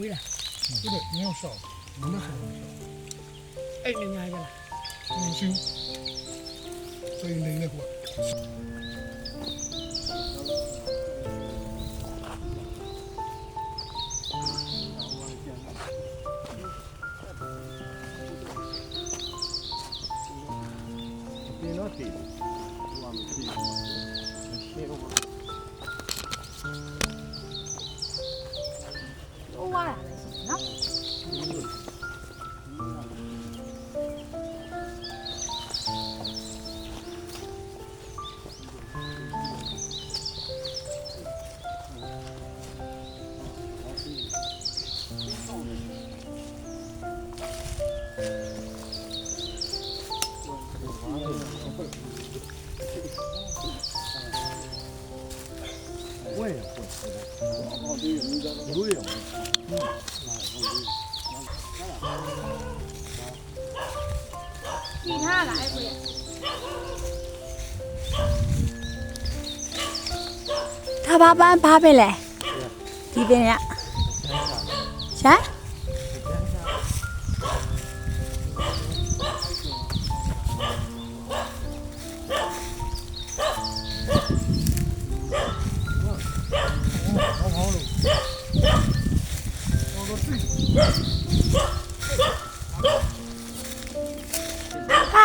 对了，对的，你要少，你那少。哎，你伢个了，你修，所以你那个。别老低，我们低，谢我。都挖来了是呢。我也会，有用。地他来不呀？他把班爬回来，这边呀，啥？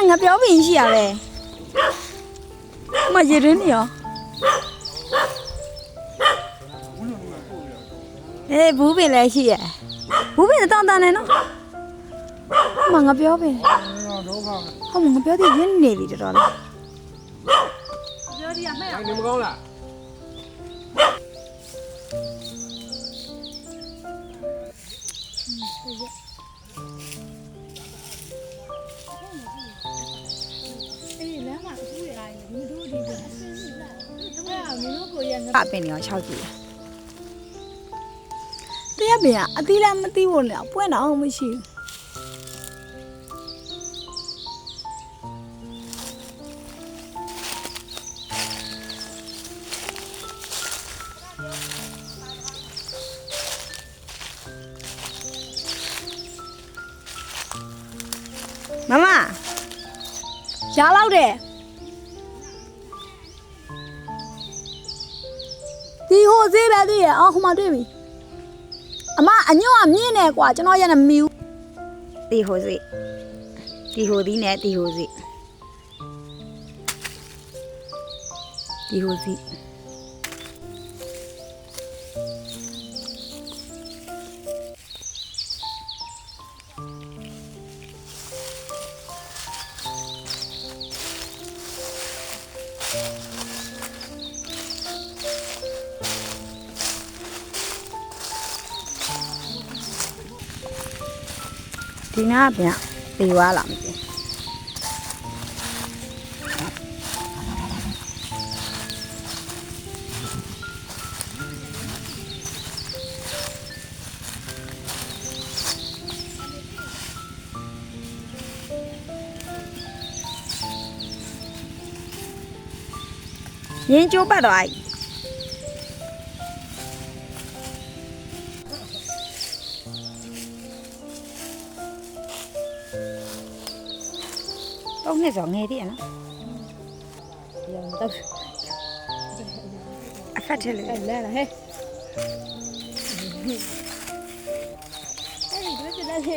我表妹下来，我一人了。哎，不回来去，不回来当当的呢。我表妹，我表弟人那里知道了。哎，你们搞了？大便了，小姐。对呀，别啊，对了，没对我了，不然我没去。妈妈，下楼的。ဒီဟိုဈေးပဲသိရအောင်ခမတွေ့ပြီအမအညော့ကမြင့်နေကွာကျွန်တော်ရနေမီဘူးဒီဟိုဈေးဒီဟိုဒီနဲ့ဒီဟိုဈေးဒီဟိုဈေးဒီနာပြန်ပြေးသွားလာမသိရင်ကျိုးပတ်သွားပြီတော့နှစ်စောငယ်တည်းရနော်ရောတော့အခက်ထဲလေလဲလာဟဲ့အဲ့ဒီတွေ့တယ်လေ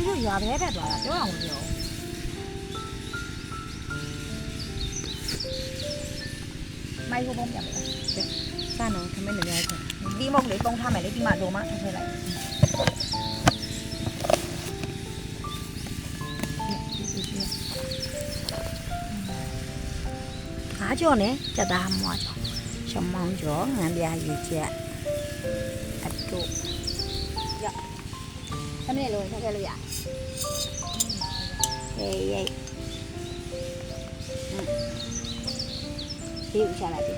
တို့ရွာပဲတက်သွားတာပြောအောင်မပြောမိုက်ကိုပုံပြမယ်လားစမ်းတော့ခမင်းနေရတယ်ဒီမုတ်လေးပုံထားမယ်လေဒီမှာလိုမှထည့်လိုက်အားကြောနဲ့စက်သားမွားကြောရှမောင်းကြောငံပြားယူချက်အတူရခမင်းလို့ထည့်လို့ရဟေး ဒီဥချလိုက်ပြီ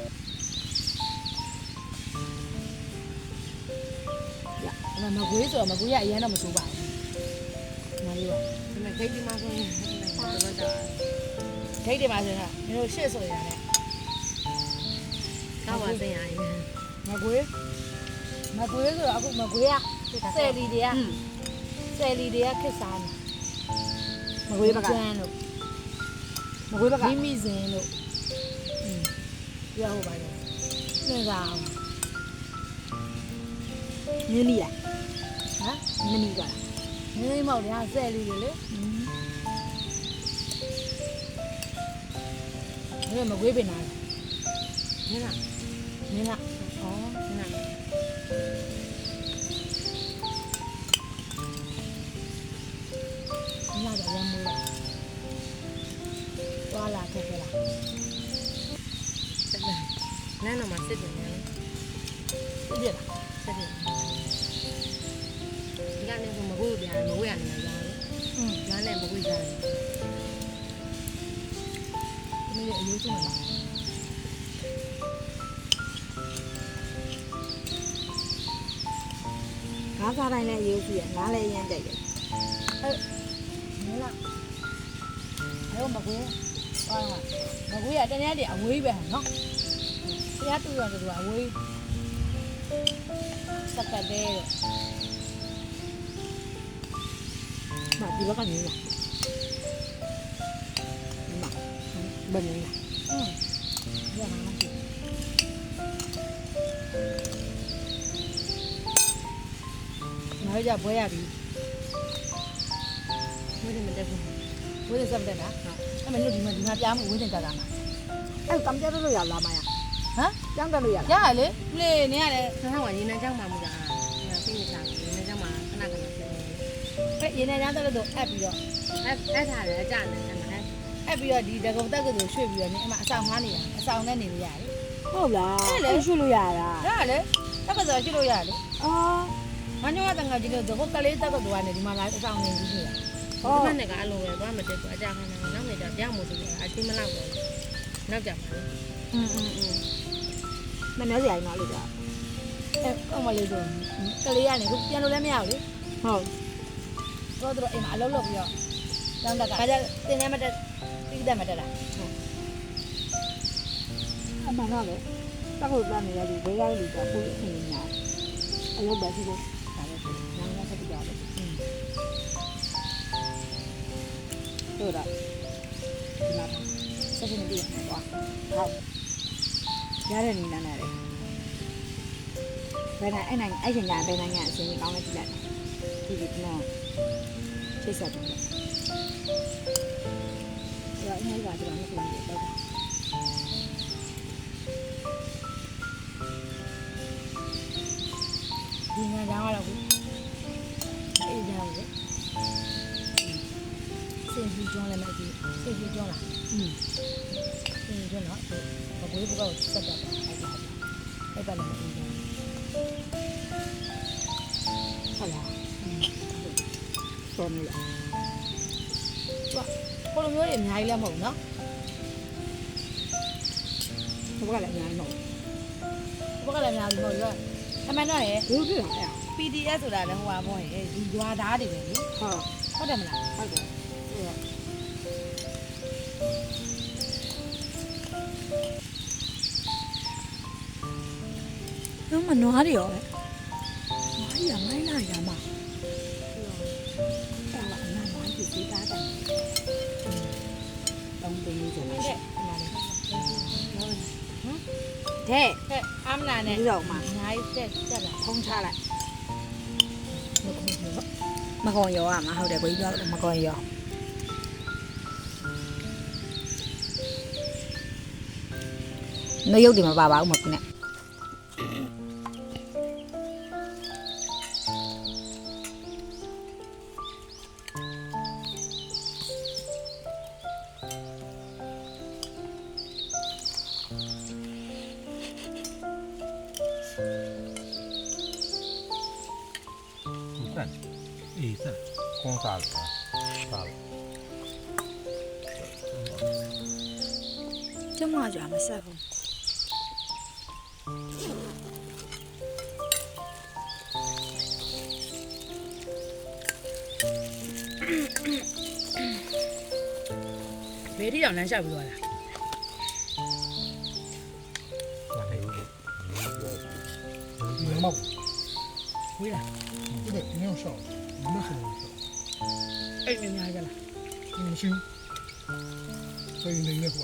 မကွေးဆိုတော့မကွေးကအရင်တော့မစိုးပါဘူးမလေးပါ ဒါပေမဲ့ဂိတ်ဒီမှာဆိုရင်တော့တော့ ဂိတ်တွေမှာဆိုရင်မင်းတို့ရှစ်ဆိုရတယ် ကောက်ပါစင်ရရင် မကွေးဆိုတော့အခုမကွေးကဆယ်လီတွေကခစ်စားနေ မကွေးဘက်က ကျန်းလို့ မကွေးဘက်က မိမိစင်လို့ပြောဟုတ်ပါတော့စဉ်းစားအောင် နင်းနီလား ဟမ် နင်းနီကလား မင်းမောက်တယ်ဆယ်လီတွေလေမင်းမကွေးပင်နာ နင်းလား မင်းလားဩ နင်းလား မင်းလာတော့ရမ်းမိုးလားသွားလာခက်ခဲလား နန်းတော့မှစစ်တယ်နော် ပြည့်လား စစ်တယ်ဒီကနေဆိုမကွေးပြန်မကွေးရနေမှာရောလမ်းနဲ့မကွေးကြတယ် ဒီနေ့အရေးကြီးမှာ ငါးစားတိုင်းလည်းအရေးကြီးရငါးလည်းအရင်ကြိုက်တယ် မင်းလားအဲ့မကွေးဟာမကွေးကတနေ့တည်းအဝေးပဲနော်တရားတူရတယ်သူကအဝေးစက်ကတဲ့ မဒီဘက်ကနင်းလားမဘယ်နင်းလား ရမှာမဖြစ်ငါကြဘွဲရပြီ မွေးတယ်မတက်ဘူး ဝေးစက်တဲ့လားအဲ့မင်းတို့ဒီမှာပြားမှုဝေးတင်ကြတာမှာ အဲ့ကံပြလို့ရလားမရ ဟမ် ကျောင်းတက်လို့ရလား ရလေလေနေရလေ ဆန်းကရေနံကြောင်းမှမူတာငါသိနေချာရေနံကြောင်းမှခဏခဏဖြစ်နေတယ် အဲ့ရေနေကြတဲ့တော့အပ်ပြီးတော့ အဲ့ထားတယ်အကြတယ်အဲ့မှာ အပ်ပြီးတော့ဒီဒကုံတက်ကကိုရွှေ့ပြီးတော့နေအမအဆောင်မှားနေတာအဆောင်နဲ့နေလို့ရတယ် ဟုတ်လားအဲ့ရွှေလို့ရတာ ရလေတက်ကဆိုရွှေ့လို့ရလေ အော် မညောတန်ကကြီးလို့ဒကုကလေးတက်ကတော့ကနေဒီမှာလာအဆောင်နေပြီးနေတာ ဟောဒီနဲ့ကအလိုပဲဘာမှမတက်ဘူးအကြခဏနောက်နေကြပြမို့ဆိုပြီးအချင်းမလောက်တော့နောက်ကြပါလေ မနှဲစရာကြီးနော်လို့ကြာ အဲ့ကောင်မလေးဆိုကလေးကနေခုပြန်လို့လည်းမရဘူးလေ ဟုတ် တော့တော့အိမ်မှာအလုပ်လုပ်ပြီးတော့တောင်းတက်ကဒါကြတင်နေမတက်တိတက်မတက်တာ အမှန်တော့လေတက်ဖို့တန်းနေရလူဘေးကလူကကိုယ်အင်းညာအလုပ်ပဲရှိလို့ဒါပဲနားရဆက်ကြတယ်တို့တော့ဒီမှာဆက်ရှင်ပြီးတော့ဟုတ်ရတဲ့နေနဲ့လေဘယ်နိုင်အဲ့နိုင်အဲ့ချိန်ကဘယ်နိုင်ငံအစင်းကြီးကောင်းလဲကြည့်လိုက်ဒီနော်ချိတ်ဆက်တယ်ရောအင်းကြီးကကျွန်တော်မပြောဘူးတော့ ဒီညာကြောင်းကတော့ခုအေးကြောင်းလေစင်ကြီးကျောင်းလည်းမကြည့်စင်ကြီးကျောင်းလားစင်ကြီးကျောင်းတော့ဘကွေးဘကောက်ဆက်တော့အဲ့ပါလည်းမကြည့်ဘူး ဟုတ်လားတော်နေလား ဘလိုမျိုးတွေအများကြီးလည်းမဟုတ်ဘူးနော် ဘက်ကလည်းအများကြီးမဟုတ် ဘက်ကလည်းအများကြီးမဟုတ်ရောအမှန်တော့ရယ် ဘူးဘူးပြည့်တာ PDF ဆိုတာလည်းဟိုပါပေါ့ရယ်ဒီရွာသားတွေပဲလေ ဟုတ် ဟုတ်တယ်မလား ဟုတ်တယ်တော့မနွားတွေရောပဲနွားရမိုင်းလာရမှာအဲ့ဒါအနာနွားကြီးစီးတာတယ်တောင်းတင်းလေးဆို ဟုတ် လို့ ကဲ့ဒီမှာလေ တဲ့ ဟဲ့အမနာနဲ့ ဒီတော့မှ အများကြီးတက်လာ ဖုံးချလိုက် မကုန်ဘူးနော် မကွန်ရောอ่ะမဟုတ်တယ်ကိုကြီးပြောမကွန်ရောနှုတ်ရုပ်တွေမပါပါဘူးမကုနဲ့ ဆက်အေးဆက်ခွန်စားလို့စား ကျမကြာမဆက်ဘူး ဘယ်ထိအောင်လမ်းလျှောက်ပြီးသွားလား 你嘛， ဝေးလား 这个你要少，你那很少， အိတ်နေများကြလား 你行，所以你那个。